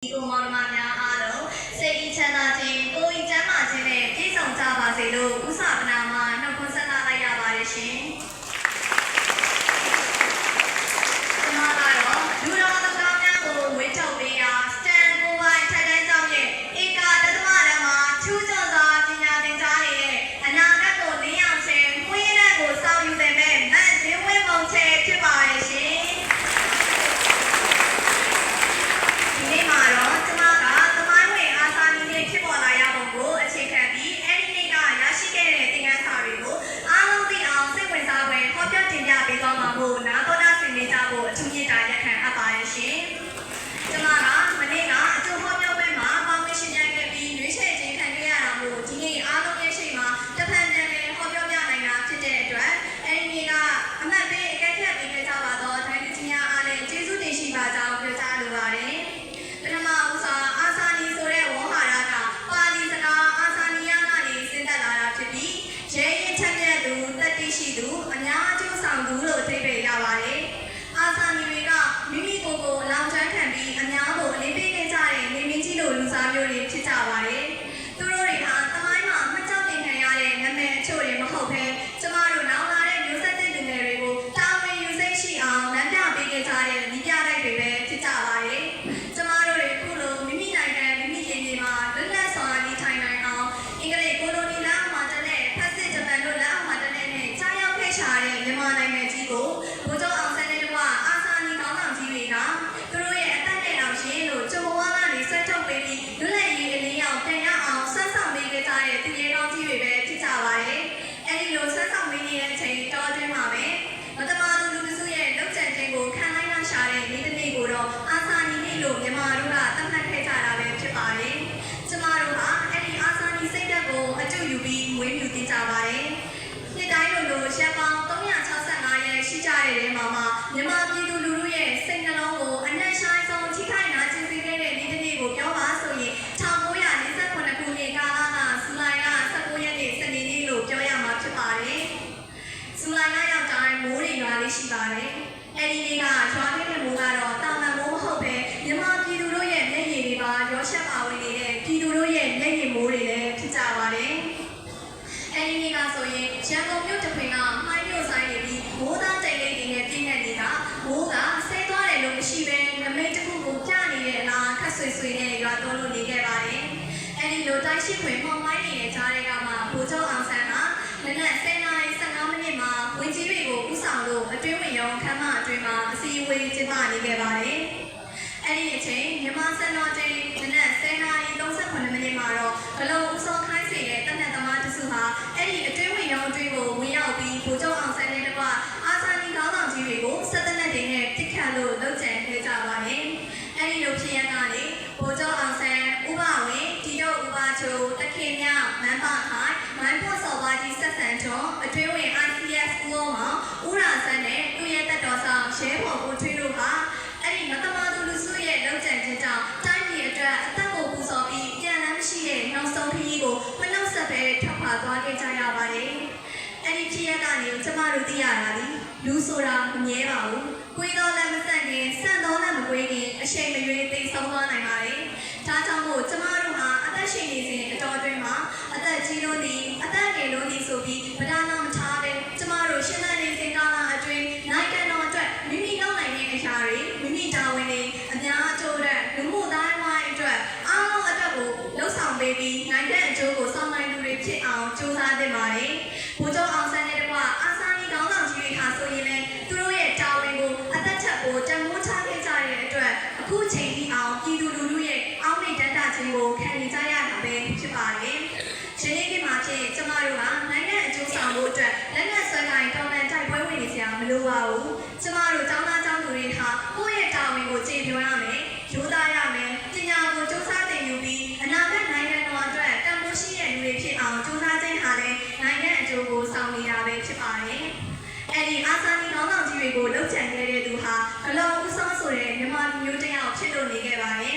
ဒီကိုမောင်နှမများအားလုံးစိတ်ချမ်းသာခြင်းကိုယ်ဤကျန်းမာခြင်းနဲ့ပြည့်စုံကြပါစေလို့ဥစ္စာပနာမှာနှုတ်ခွန်းဆက်လိုက်ရပါတယ်ရှင်။ဒီမှာကတော့လူတော်သကောင်းများကိုဝေထုတ်ပေးရာစတန်ကိုပိုင်ထိုက်တန်းကြောင့်ရဲ့ဧကတသမတန်းမှာထူးခြားစွာပညာသင်ကြားနေတဲ့အနာဂတ်ကိုလင်းအောင်ခြင်းခွင့်ရတဲ့ကိုစောင့်ယူတဲ့မဲ့မတ်ဇင်းဝင်းမုံချေဖြစ်ပါရဲ့ရှင်။ဒီနေ့မှာတော့ဖြစ်ပေါ်လာရပုံကိုအခြေခံပြီးအဲ့ဒီနေ့ကရရှိခဲ့တဲ့သင်ခန်းစာတွေကိုအားလုံးသိအောင်စိတ်ဝင်စားပွဲဟောပြောတင်ပြပေးသွားမှာမို့နာတော်တာဆင်နေကြဖို့အထူးမြတ်တာရက်ခံအပ်ပါတယ်ရှင်။ကျွန်မကမနေ့ကအကျိုးဟောပြောပွဲမှာပါဝင်ရှင်ပြန်ခဲ့ပြီးရွေးချယ်ခြင်းခံခဲ့ရတာမို့ဒီနေ့အားလုံးရဲ့ရှိမှာတစ်ဖက်ပြန်လည်းဟောပြောပြနိုင်တာဖြစ်တဲ့အတွက်အဲ့ဒီနေ့ကအမှတ်ပေးအကဲဖြတ်ပေးကြပါတော့ဒိုင်လူကြီးများအားလည်းကျေးဇူးတင်ရှိပါကြောင်းပြောကြားလိုပါတယ်။ပထမဦးစွာအာစာနီဆိုတဲ့ဝေါ်ဟာရကပါဠိစကားအာစာနီယကနေဆင်းသက်လာတာဖြစ်ပြီးရဲရင်ထက်မြက်သူတတိရှိသူအများအကျိုးဆောင်သူလို့အဓိပ္ပာယ်ရပါတယ်။အာစာနီတွေကမိမိကိုယ်ကိုအလောင်းကျွမ်းခံပြီးအများကိုအလေးပေးခဲ့ကြတဲ့နေမင်းကြီးလိုလူစားမျိုးတွေဖြစ်ကြပါတယ်။သူတို့တွေဟာသမိုင်းမှာမှတ်ကြောက်တင်ခံရတဲ့နာမည်အချို့တွေမဟုတ်ဘဲကျမတို့နောက်လာတဲ့မျိုးဆက်တဲ့လူငယ်တွေကိုတာဝန်ယူစိတ်ရှိအောင်လမ်းပြပေးခဲ့ကြတဲ့ဒီပြတိုက်တွေပဲဖြစ်ကြပါတယ်။ကျမတို့တွေခုလိုမိမိနိုင်ငံမိမိရေမြေမှာလွတ်လပ်စွာနေထိုင်နိုင်အောင်အင်္ဂလိပ်ကိုလိုနီလက်အောက်မှာတည်းနဲ့ဖက်စစ်ဂျပန်တို့လက်အောက်မှာတည်းနဲ့ကြားရောက်ခဲ့ရှာတဲ့မြန်မာနိုင်ငံကြီးကိုဗိုလ်ချုပ်အောင်ဆန်းတဲ့ကအာစာနီခေါင်းဆောင်ကြီးတွေကသူတို့ရဲ့အသက်နဲ့အောင်ရှင်းလို့ကျုံဘဝကနေဆွဲထုတ်ပေးပြီးလွတ်လပ်ရေးအလင်းရောက်ပြန်ရအောင်ဆွမ်းဆောင်ပေးခဲ့ကြတဲ့သူရဲကောင်းကြီးတွေပဲဖြစ်ကြပါတယ်။အဲဒီလိုဆွမ်းဆောင်ပေးနေတဲ့အချိန်တော်အတွင်းမှာပဲမတမာသူလူတစုရဲ့လောက်ကျန်ခြင်းကိုခံလိုက်ရရှာတဲ့နေ့တစ်နေ့ကိုတော့အာစာနီနေ့လို့မြန်မာတို့ကသတ်မှတ်ခဲ့ကြတာပဲဖြစ်ပါတယ်။ကျမတို့ဟာအဲ့ဒီအာစာနီစိတ်ဓာတ်ကိုအကျိုးယူပြီးမွေးမြူတင်ကြပါတယ်။နှစ်တိုင်းလိုရက်ပေါင်း365ရက်ရှိကြတဲ့နေမှာမြန်မာပြည်သူလူထုရဲ့စိတ်နှလုံးကိုအနက်ရှိုင်းဆုံးထိခိုက်နာကျင်စေခဲ့တဲ့နေ့တစ်နေ့ကိုပြောပါဆိုရင်1948ခုနှစ်ကာလကဇူလိုင်လ19ရက်နေ့စနေနေ့လို့ပြောရမှာဖြစ်ပါတယ်။ဇူလိုင်လရောက်တိုင်းမိုးတွေရွာလေးရှိပါတယ်။အဲဒီနေ့ကရွာခဲ့တဲ့မိုးကတော့တာမန်မိုးမဟုတ်ပဲမြန်မာပြည်သူတို့ရဲ့မျက်ရည်တွေပါရောရှက်ပါဝင်နေတဲ့ပြည်သူတို့ရဲ့မျက်ရည်မိုးတွေလည်းဖြစ်ကြပါတယ်။အဲဒီနေ့ကဆိုရင်ရန်ကုန်မြို့တခွင်ကမှိုင်းမြို့ဆိုင်နေပြီးမိုးသားတိတ်လေးတွေနဲ့ပြည့်နေနေတာမိုးကဆဲသွားတယ်လို့မရှိပဲနမိတ်တစ်ခုကိုပြနေတဲ့အလားခက်ဆွေဆွေနဲ့ရွာတော်လို့နေခဲ့ပါတယ်။အဲဒီလိုတိုင်းရှိခွင်မှောင်မိုင်းနေတဲ့ကြားတွေကမှဗိုလ်ချုပ်အောင်ဆန်းကမနက်10:15မိနစ်မှာဝင်ကြီးတွေကိုဥဆောင်လို့အတွင်းဝင်ရုံခမ်းမအတွင်းမှာအစည်းအဝေးကျင်းပနေခဲ့ပါတယ်။အဲဒီအချိန်မြန်မာစံတော်ချိန်မနက်10:38မိနစ်မှာတော့ဘလုံးဥဆောင်ခိုင်းစေတဲ့တနက်သမားတစုဟာအဲ့ဒီအတွင်းဝင်ရုံအတွင်းကိုဝင်ရောက်ပြီးဗိုလ်ချုပ်အောင်ဆန်းနဲ့တကွအာစာနီခေါင်းဆောင်ကြီးတွေကိုစက်တနက်တွေနဲ့ပစ်ခတ်လို့လုပ်ကြံခဲ့ကြပါတယ်။အဲ့ဒီလိုဖြစ်ရကနေဗိုလ်ချုပ်အောင်ဆန်းဥပဝင်တီတို့ဥပချိုတခင်မြမန်းပါခိုင်မိုင်းဖို့စော်ပါကြီးဆက်ဆံထွန်းအတွင်းဝင် ICS ဦးအောင်မောင်ဦးရာဆန်းနဲ့သူ့ရဲ့တပ်တော်ဆောင်ရဲဘော်ကိုထွေးတို့ဟာအဲ့ဒီမတမာသူလူစုရဲ့လုပ်ကြံခြင်းကြောင့်တိုင်းပြည်အတွက်အသက်ကိုပူဇော်ပြီးပြန်လမ်းမရှိတဲ့နောက်ဆုံးခရီးကိုမနှုတ်ဆက်ပဲထွက်ခွာသွားခဲ့ကြရပါတယ်။အဲ့ဒီဖြစ်ရပ်ကနေကျမတို့သိရတာဒီလူဆိုတာမမြဲပါဘူး။ကိုယ်တော်လည်းမဆန့်ခင်ဆန့်တော်လည်းမကွေးခင်အချိန်မရွေးသိဆုံးသွားနိုင်ပါတယ်။ဒါကြောင့်မို့ကျမတို့ဟာအသက်ရှင်နေစဉ်အတော်အတွင်းမှာအသက်ကြီးလို့ဒီအသက်ငယ်လို့ဒီဆိုပြီးဗဒါနာမထားပဲကျမတို့ရှင်းလင်းနေစဉ်ကာလအတွင်းနိုင်ငံတော်အတွက်မိမိလုပ်နိုင်တဲ့အရာတွေမိမိတာဝန်တွေအများအကျိုးတဲ့လူမှုတိုင်းဝိုင်းအတွက်အားလုံးအတွက်ကိုလှုပ်ဆောင်ပေးပြီးနိုင်ငံအကျိုးကိုဆောင်နိုင်သူတွေဖြစ်အောင်ကြိုးစားသင့်ပါတယ်။ဗိုလ်ချုပ်အောင်ဆန်းနဲ့တကွအာစာနီခေါင်းဆောင်ကြီးတွေဟာဆိုရင်လည်းသူတို့ရဲ့တာဝန်ကိုအသက်ချက်ကိုတန်ဖိုးထားခဲ့ကြတဲ့အတွက်အခုချိန်ထိအောင်ပြည်သူလူထုရဲ့အောက်မေ့တန်းတာခြင်းကိုခံယူကြရတာပဲဖြစ်ပါတယ်။ဒီနေ့မှာဖြစ်ကျမတို့ကနိုင်ငံအကျိုးဆောင်ဖို့အတွက်လက်နက်ဆွဲကိုင်တော်လှန်တိုက်ပွဲဝင်နေစရာမလိုပါဘူး။ကျမတို့ကျောင်းသားကျောင်းသူတွေဟာကိုယ့်ရဲ့တာဝန်ကိုကျေပွန်ရမယ်။ယူသားရမယ်။ပညာကိုစူးစမ်းသင်ယူပြီးအနာဂတ်နိုင်ငံတော်အတွက်တန်ဖိုးရှိတဲ့လူတွေဖြစ်အောင်စူးစမ်းခြင်းဟာလည်းနိုင်ငံအကျိုးကိုဆောင်နေတာပဲဖြစ်ပါတယ်။အဲဒီအာစာနီခေါင်းဆောင်ကြီးတွေကိုလှုပ်ကြံခဲ့တဲ့သူဟာဂလုံးဦးဆောင်ဆိုတဲ့မြန်မာလူမျိုးတစ်ယောက်ဖြစ်လို့နေခဲ့ပါတယ်